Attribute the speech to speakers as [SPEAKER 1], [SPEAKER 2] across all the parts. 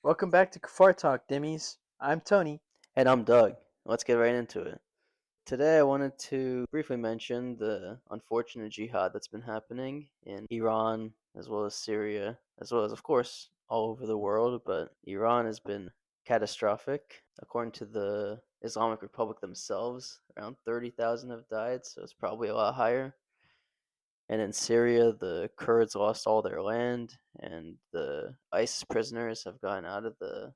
[SPEAKER 1] Welcome back to Kufar Talk, Dimmies. I'm Tony.
[SPEAKER 2] And I'm Doug. Let's get right into it. Today, I wanted to briefly mention the unfortunate jihad that's been happening in Iran, as well as Syria, as well as, of course, all over the world. But Iran has been catastrophic. According to the Islamic Republic themselves, around 30,000 have died, so it's probably a lot higher. And in Syria, the Kurds lost all their land, and the ISIS prisoners have gotten out of the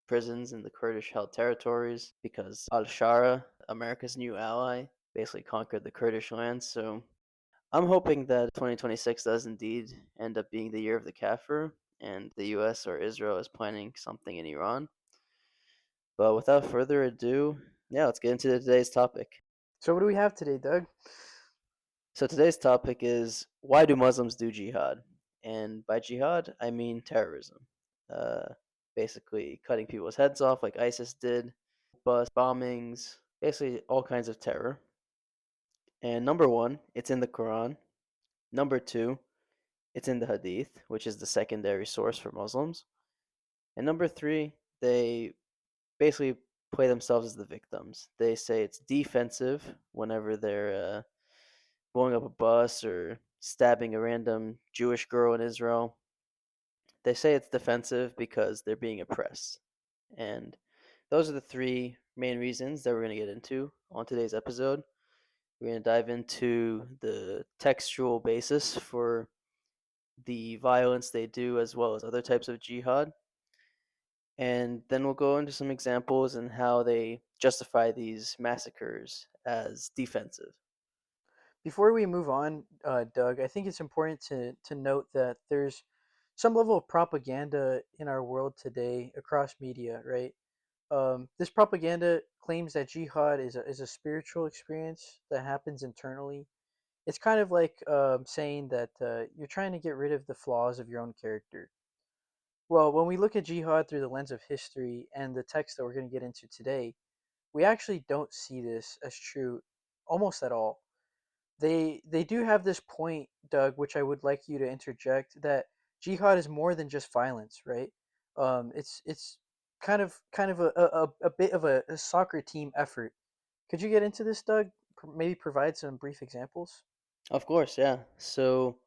[SPEAKER 2] prisons in the Kurdish held territories because al Shara, America's new ally, basically conquered the Kurdish lands. So I'm hoping that 2026 does indeed end up being the year of the Kafir, and the US or Israel is planning something in Iran. But without further ado, yeah, let's get into today's topic.
[SPEAKER 1] So, what do we have today, Doug?
[SPEAKER 2] So today's topic is why do Muslims do jihad? And by jihad, I mean terrorism. Uh, Basically, cutting people's heads off like ISIS did, bus bombings, basically all kinds of terror. And number one, it's in the Quran. Number two, it's in the Hadith, which is the secondary source for Muslims. And number three, they basically play themselves as the victims. They say it's defensive whenever they're blowing up a bus or stabbing a random Jewish girl in Israel. They say it's defensive because they're being oppressed. And those are the three main reasons that we're going to get into on today's episode. We're going to dive into the textual basis for the violence they do, as well as other types of jihad. And then we'll go into some examples and how they justify these massacres as defensive.
[SPEAKER 1] Before we move on, Doug, I think it's important to note that there's some level of propaganda in our world today across media, right? This propaganda claims that jihad is a spiritual experience that happens internally. It's kind of like saying that you're trying to get rid of the flaws of your own character. Well, when we look at jihad through the lens of history and the text that we're going to get into today, we actually don't see this as true almost at all. They do have this point, Doug, which I would like you to interject, that jihad is more than just violence, right? It's kind of a bit of a soccer team effort. Could you get into this, Doug? Maybe provide some brief examples.
[SPEAKER 2] Of course, yeah. So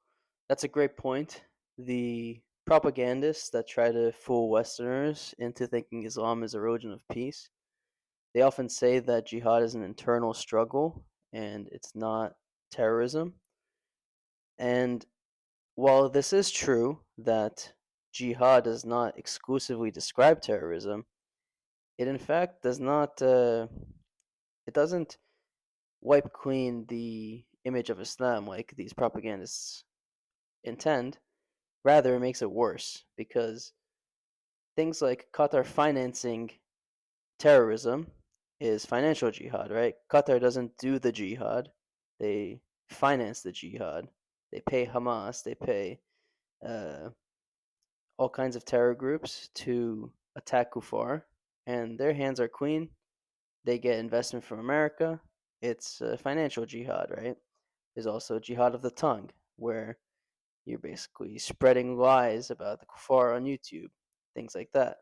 [SPEAKER 2] that's a great point. The propagandists that try to fool Westerners into thinking Islam is a religion of peace, they often say that jihad is an internal struggle and it's not terrorism. And while this is true that jihad does not exclusively describe terrorism, it in fact does not. It doesn't wipe clean the image of Islam like these propagandists intend. Rather, it makes it worse because things like Qatar financing terrorism is financial jihad, right? Qatar doesn't do the jihad, they finance the jihad. They pay Hamas, they pay uh, all kinds of terror groups to attack Kufar, and their hands are clean. They get investment from America. It's financial jihad, right? There's also jihad of the tongue, where you're basically spreading lies about the kuffar on YouTube, things like that,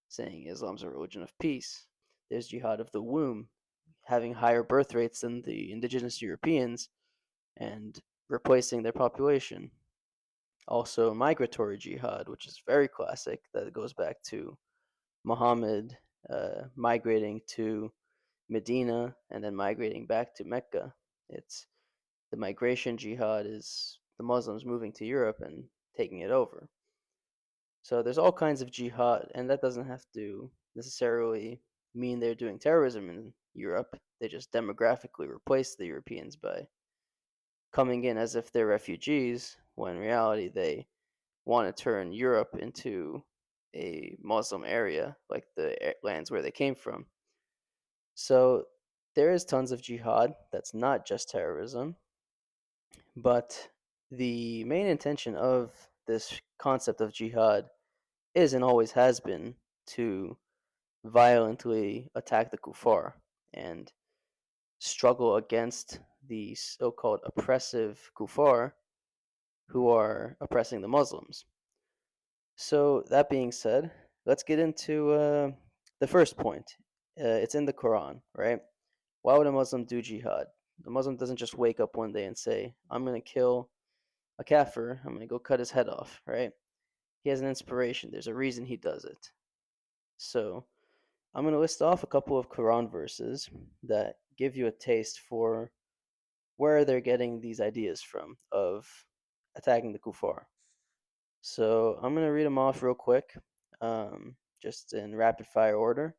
[SPEAKER 2] saying Islam's a religion of peace. There's jihad of the womb, having higher birth rates than the indigenous Europeans and replacing their population. Also, migratory jihad, which is very classic, that goes back to Muhammad migrating to Medina and then migrating back to Mecca. It's the migration jihad is the Muslims moving to Europe and taking it over. So there's all kinds of jihad, and that doesn't have to necessarily mean they're doing terrorism in Europe. They just demographically replace the Europeans by coming in as if they're refugees, when in reality they want to turn Europe into a Muslim area, like the lands where they came from. So there is tons of jihad that's not just terrorism. But the main intention of this concept of jihad is and always has been to violently attack the kuffar and struggle against the so called oppressive kuffar who are oppressing the Muslims. So, that being said, let's get into the first point. It's in the Quran, right? Why would a Muslim do jihad? A Muslim doesn't just wake up one day and say, I'm going to kill a kafir, I'm going to go cut his head off, right? He has an inspiration. There's a reason he does it. So I'm going to list off a couple of Quran verses that give you a taste for where they're getting these ideas from of attacking the kuffar. So I'm going to read them off real quick, just in rapid fire order,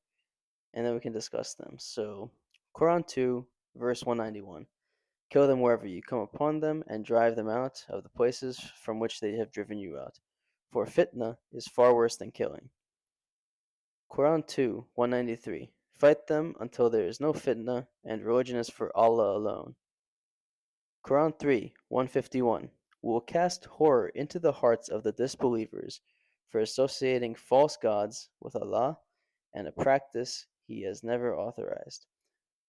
[SPEAKER 2] and then we can discuss them. So, Quran 2, verse 191. Kill them wherever you come upon them, and drive them out of the places from which they have driven you out. For fitna is far worse than killing. Quran 2, 193. Fight them until there is no fitna, and religion is for Allah alone. Quran 3, 151. We will cast horror into the hearts of the disbelievers for associating false gods with Allah and a practice He has never authorized.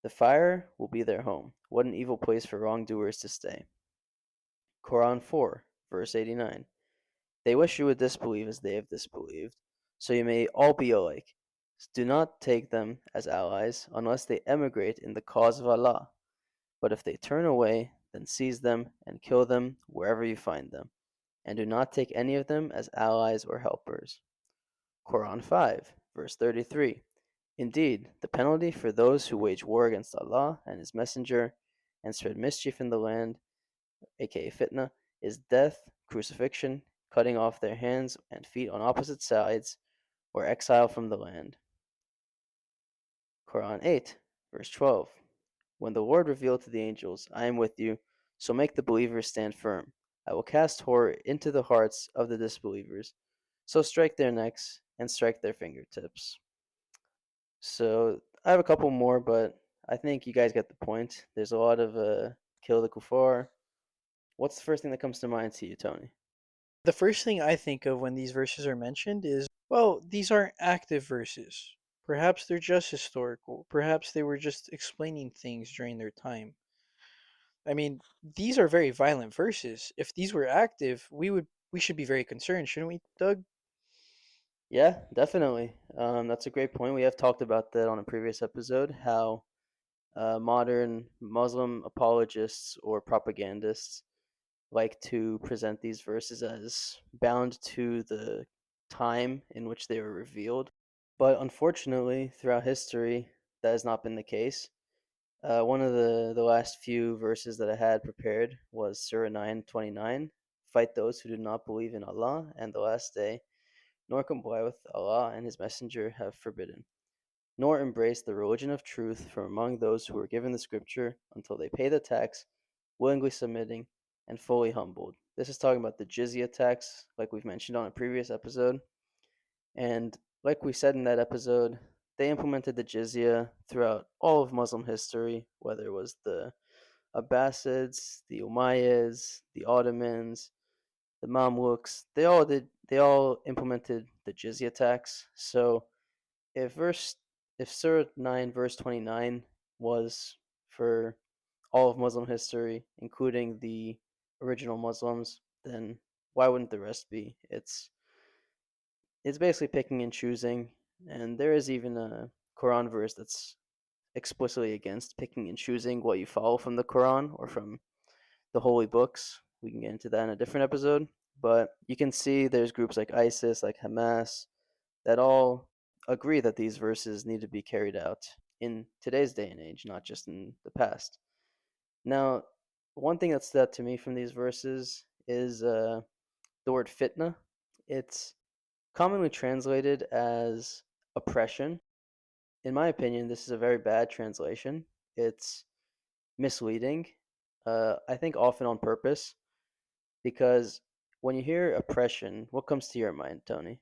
[SPEAKER 2] The fire will be their home. What an evil place for wrongdoers to stay. Quran 4, verse 89. They wish you would disbelieve as they have disbelieved, so you may all be alike. Do not take them as allies unless they emigrate in the cause of Allah. But if they turn away, then seize them and kill them wherever you find them, and do not take any of them as allies or helpers. Quran 5, verse 33. Indeed, the penalty for those who wage war against Allah and His Messenger and spread mischief in the land, aka fitna, is death, crucifixion, cutting off their hands and feet on opposite sides, or exile from the land. Quran 8, verse 12. When the Lord revealed to the angels, I am with you, so make the believers stand firm. I will cast horror into the hearts of the disbelievers, so strike their necks and strike their fingertips. So I have a couple more, but I think you guys get the point. There's a lot of kill the kuffar. What's the first thing that comes to mind to you, Tony?
[SPEAKER 1] The first thing I think of when these verses are mentioned is, well, these aren't active verses. Perhaps they're just historical. Perhaps they were just explaining things during their time. I mean, these are very violent verses. If these were active, we should be very concerned, shouldn't we, Doug?
[SPEAKER 2] Yeah, definitely. That's a great point. We have talked about that on a previous episode. How modern Muslim apologists or propagandists like to present these verses as bound to the time in which they were revealed. But unfortunately, throughout history, that has not been the case. One of the last few verses that I had prepared was Surah 9:29. Fight those who do not believe in Allah and the last day, nor comply with Allah and His Messenger have forbidden, nor embrace the religion of truth from among those who were given the scripture until they pay the tax, willingly submitting and fully humbled. This is talking about the jizya tax, like we've mentioned on a previous episode. And like we said in that episode, they implemented the jizya throughout all of Muslim history, whether it was the Abbasids, the Umayyads, the Ottomans, the Mamluks. They all implemented the jizya tax. So if verse if Surah 9 verse 29 was for all of Muslim history, including the original Muslims, then why wouldn't the rest be? It's basically picking and choosing, and there is even a Quran verse that's explicitly against picking and choosing what you follow from the Quran or from the holy books. We can get into that in a different episode, but you can see there's groups like ISIS, like Hamas, that all agree that these verses need to be carried out in today's day and age, not just in the past. Now, one thing that stood out to me from these verses is the word fitna. It's commonly translated as oppression. In my opinion, this is a very bad translation. It's misleading, I think often on purpose, because when you hear oppression, what comes to your mind, Tony?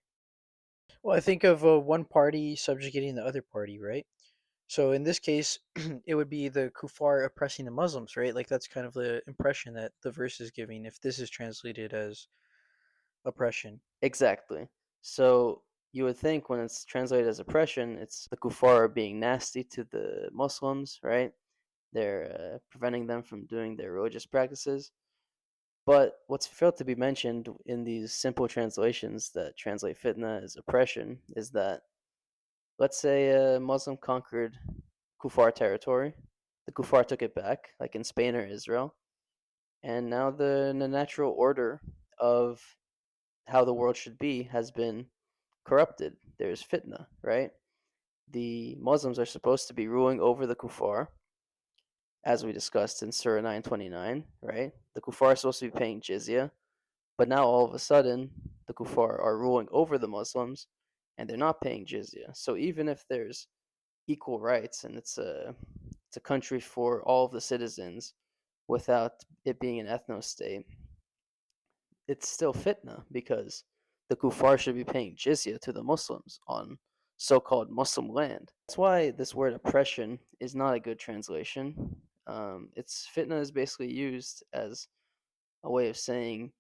[SPEAKER 1] Well, I think of one party subjugating the other party, right? So in this case, it would be the kuffar oppressing the Muslims, right? Like that's kind of the impression that the verse is giving if this is translated as oppression.
[SPEAKER 2] Exactly. So you would think when it's translated as oppression, it's the kuffar being nasty to the Muslims, right? They're preventing them from doing their religious practices. But what's failed to be mentioned in these simple translations that translate fitna as oppression is that, let's say a Muslim conquered Kufar territory, the Kufar took it back, like in Spain or Israel, and now the natural order of how the world should be has been corrupted. There's fitna, right? The Muslims are supposed to be ruling over the Kufar, as we discussed in Surah 929, right? The Kufar are supposed to be paying jizya, but now all of a sudden, the Kufar are ruling over the Muslims and they're not paying jizya. So even if there's equal rights and it's a country for all of the citizens without it being an ethno state, it's still fitna because the kuffar should be paying jizya to the Muslims on so-called Muslim land. That's why this word oppression is not a good translation. It's fitna is basically used as a way of saying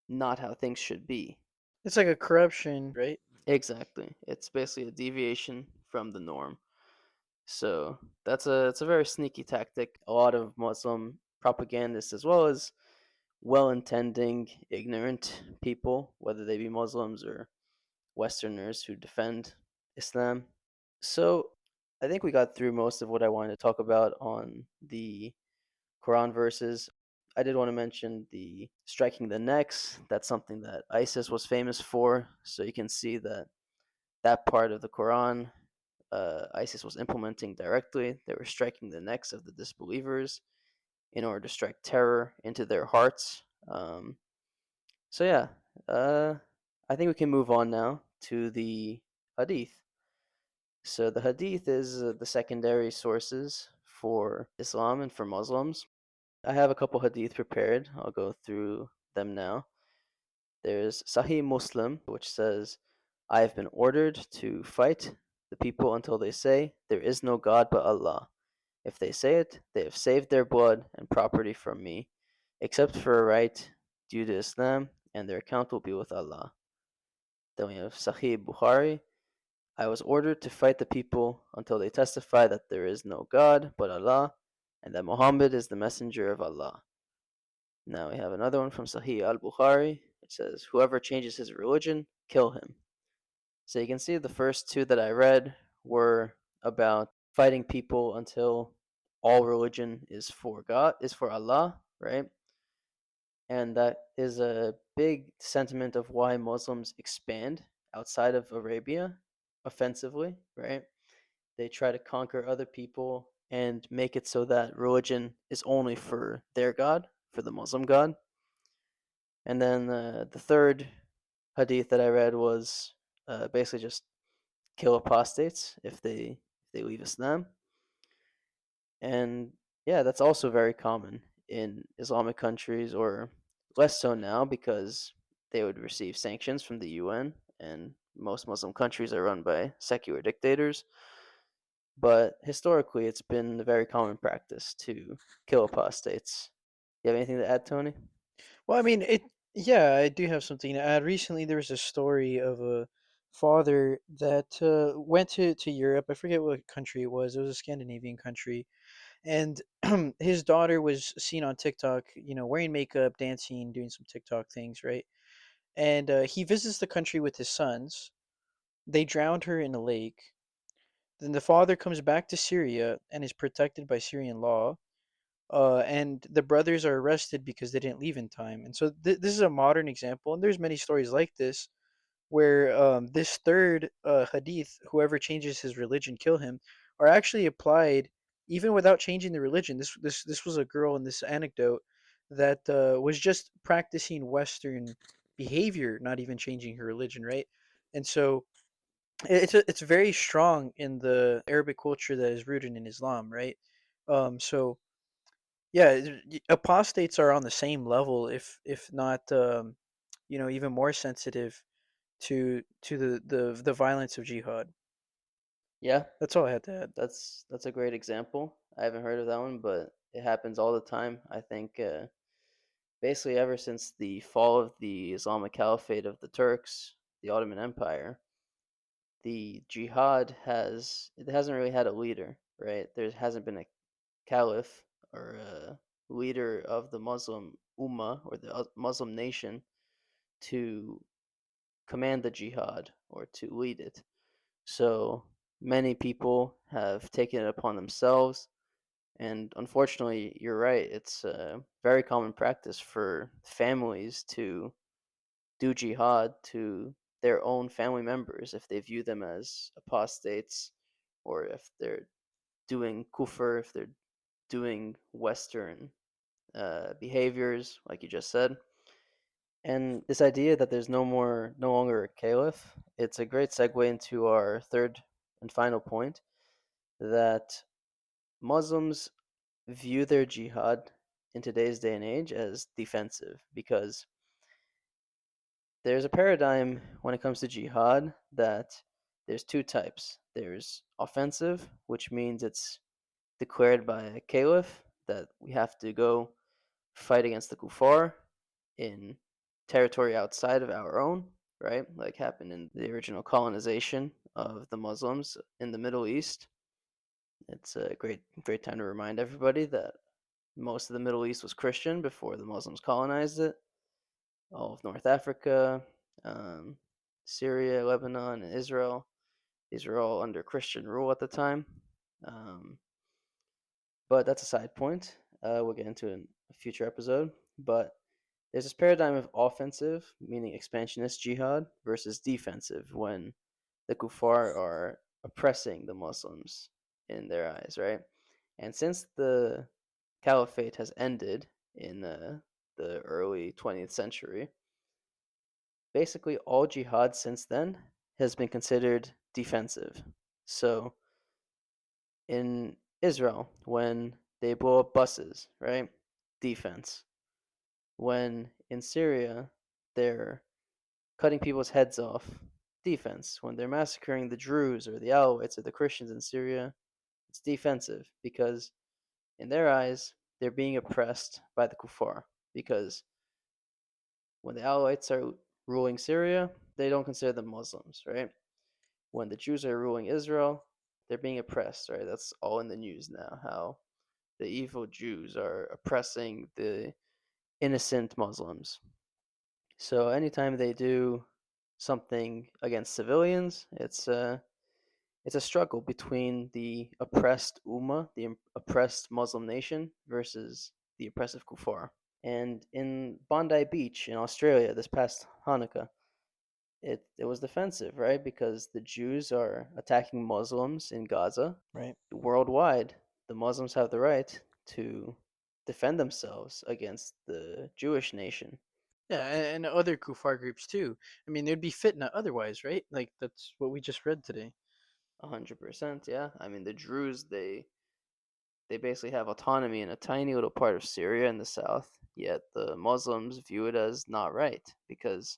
[SPEAKER 2] not how things should be.
[SPEAKER 1] It's like a corruption, right?
[SPEAKER 2] Exactly. It's basically a deviation from the norm. So it's a very sneaky tactic. A lot of Muslim propagandists, as well as well-intending, ignorant people, whether they be Muslims or Westerners who defend Islam. So I think we got through most of what I wanted to talk about on the Quran verses. I did want to mention the striking the necks. That's something that ISIS was famous for. So you can see that that part of the Quran, ISIS was implementing directly. They were striking the necks of the disbelievers in order to strike terror into their hearts. So yeah, uh, I think we can move on now to the Hadith. So the Hadith is the secondary sources for Islam and for Muslims. I have a couple Hadith prepared. I'll go through them now. There's Sahih Muslim, which says, I have been ordered to fight the people until they say, there is no God but Allah. If they say it, they have saved their blood and property from me, except for a right due to Islam, and their account will be with Allah. Then we have Sahih Bukhari. I was ordered to fight the people until they testify that there is no God but Allah, and that Muhammad is the messenger of Allah. Now we have another one from Sahih al Bukhari. It says, whoever changes his religion, kill him. So you can see the first two that I read were about fighting people until all religion is for God, is for Allah, right? And that is a big sentiment of why Muslims expand outside of Arabia offensively, right? They try to conquer other people and make it so that religion is only for their God, for the Muslim God. And then the third hadith that I read was basically just kill apostates if they leave Islam. And yeah, that's also very common in Islamic countries, or less so now because they would receive sanctions from the UN, and most Muslim countries are run by secular dictators. But historically, it's been a very common practice to kill apostates. You have anything to add, Tony?
[SPEAKER 1] Well, I mean, it. Yeah, I do have something to add. Recently, there was a story of a father that went to Europe. I forget what country it was. It was a Scandinavian country, and his daughter was seen on TikTok. You know, wearing makeup, dancing, doing some TikTok things, right? And he visits the country with his sons. They drowned her in a lake. Then the father comes back to Syria and is protected by Syrian law. And the brothers are arrested because they didn't leave in time. And so this is a modern example, and there's many stories like this where this third hadith, whoever changes his religion, kill him, are actually applied even without changing the religion. This was a girl in this anecdote that was just practicing Western behavior, not even changing her religion, right? And so it's very strong in the Arabic culture that is rooted in Islam, right? So yeah, apostates are on the same level, if not, even more sensitive to the violence of jihad.
[SPEAKER 2] Yeah,
[SPEAKER 1] That's all I had to add.
[SPEAKER 2] that's a great example. I haven't heard of that one, but it happens all the time. I think basically ever since the fall of the Islamic Caliphate of the Turks, the Ottoman Empire, the jihad hasn't really had a leader, right? There hasn't been a caliph or a leader of the Muslim ummah or the Muslim nation to command the jihad or to lead it. So many people have taken it upon themselves. And unfortunately, you're right. It's a very common practice for families to do jihad to their own family members if they view them as apostates, or if they're doing kufr, if they're doing Western behaviors, like you just said. And this idea that there's no longer a caliph, it's a great segue into our third and final point, that Muslims view their jihad in today's day and age as defensive, because there's a paradigm when it comes to jihad that there's two types. There's offensive, which means it's declared by a caliph that we have to go fight against the kuffar in territory outside of our own, right? Like happened in the original colonization of the Muslims in the Middle East. It's a great time to remind everybody that most of the Middle East was Christian before the Muslims colonized it. All of North Africa, um, Syria, Lebanon, and Israel. These were all under Christian rule at the time. Um, but that's a side point. We'll get into in a future episode. But there's this paradigm of offensive, meaning expansionist jihad, versus defensive, when the kuffar are oppressing the Muslims in their eyes, right? And since the caliphate has ended in the early 20th century, basically all jihad since then has been considered defensive. So in Israel, when they blow up buses, right? Defense. When in Syria, they're cutting people's heads off. Defense. When they're massacring the Druze or the Alawites or the Christians in Syria, it's defensive because in their eyes, they're being oppressed by the kuffar. Because when the Alawites are ruling Syria, they don't consider them Muslims, right? When the Jews are ruling Israel, they're being oppressed, right? That's all in the news now, how the evil Jews are oppressing the innocent Muslims. So anytime they do something against civilians, it's a struggle between the oppressed Ummah, the oppressed Muslim nation, versus the oppressive Kuffar. And in Bondi Beach in Australia this past Hanukkah, it was defensive, right? Because the Jews are attacking Muslims in Gaza.
[SPEAKER 1] Right.
[SPEAKER 2] Worldwide, the Muslims have the right to defend themselves against the Jewish nation.
[SPEAKER 1] Yeah, and other Kufar groups too. I mean, they'd be fitna otherwise, right? Like that's what we just read today.
[SPEAKER 2] 100%, yeah. I mean, the Druze, they basically have autonomy in a tiny little part of Syria in the south, yet the Muslims view it as not right because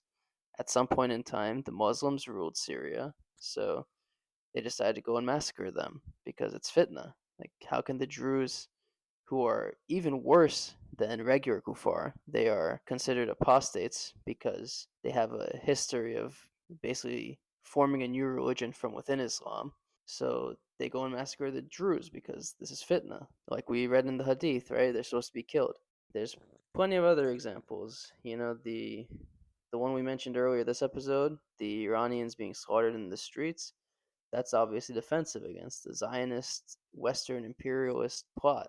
[SPEAKER 2] at some point in time, the Muslims ruled Syria, so they decided to go and massacre them because it's fitna. Like, how can the Druze, who are even worse than regular kuffar, they are considered apostates because they have a history of basically forming a new religion from within Islam. So they go and massacre the Druze because this is fitna. Like we read in the Hadith, right? They're supposed to be killed. There's plenty of other examples. You know, the one we mentioned earlier this episode, the Iranians being slaughtered in the streets, that's obviously defensive against the Zionist Western imperialist plot.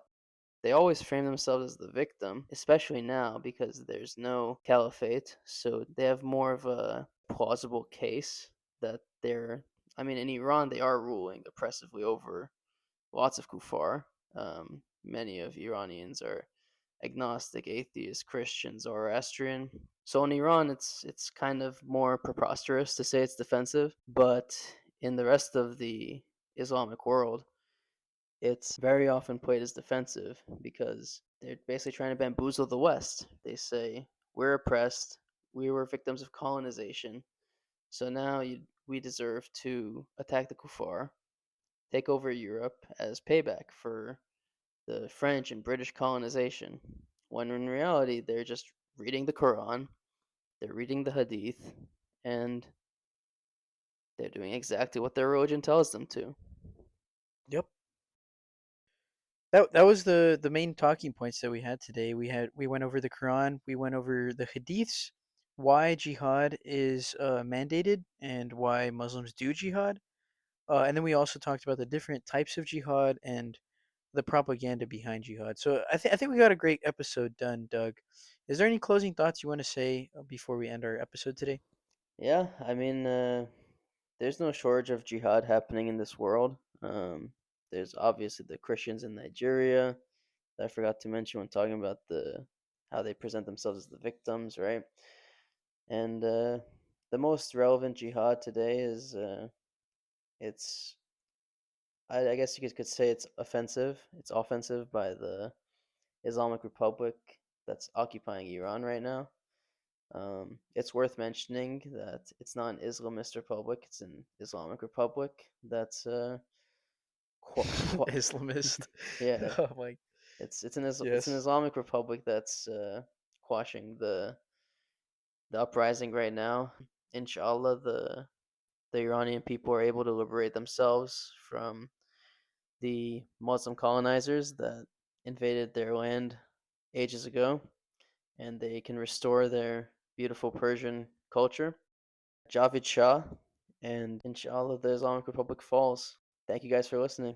[SPEAKER 2] They always frame themselves as the victim, especially now because there's no caliphate, so they have more of a plausible case that they're. I mean, in Iran, they are ruling oppressively over lots of kuffar. Many of Iranians are agnostic, atheist, Christian, Zoroastrian. So in Iran, it's kind of more preposterous to say it's defensive, but in the rest of the Islamic world, it's very often played as defensive because they're basically trying to bamboozle the West. They say, we're oppressed, we were victims of colonization, so now we deserve to attack the kuffar, take over Europe as payback for the French and British colonization. When in reality, they're just reading the Quran, they're reading the Hadith, and they're doing exactly what their religion tells them to.
[SPEAKER 1] Yep. that was the main talking points that we had today. We went over the Quran, we went over the Hadiths, why jihad is mandated, and why Muslims do jihad. And then we also talked about the different types of jihad and the propaganda behind jihad. So I think we got a great episode done, Doug. Is there any closing thoughts you want to say before we end our episode today?
[SPEAKER 2] Yeah, I mean, there's no shortage of jihad happening in this world. There's obviously the Christians in Nigeria that I forgot to mention when talking about the how they present themselves as the victims, right? And the most relevant jihad today is it's I guess you could say it's offensive. It's offensive by the Islamic Republic that's occupying Iran right now. It's worth mentioning that it's not an Islamist republic; it's an Islamic republic that's
[SPEAKER 1] Islamist.
[SPEAKER 2] yeah,
[SPEAKER 1] Oh my.
[SPEAKER 2] it's an
[SPEAKER 1] Yes.
[SPEAKER 2] Islamic republic that's quashing the uprising right now. Inshallah, the Iranian people are able to liberate themselves from the Muslim colonizers that invaded their land ages ago, and they can restore their beautiful Persian culture. Javid Shah, and inshallah, the Islamic Republic falls. Thank you guys for listening.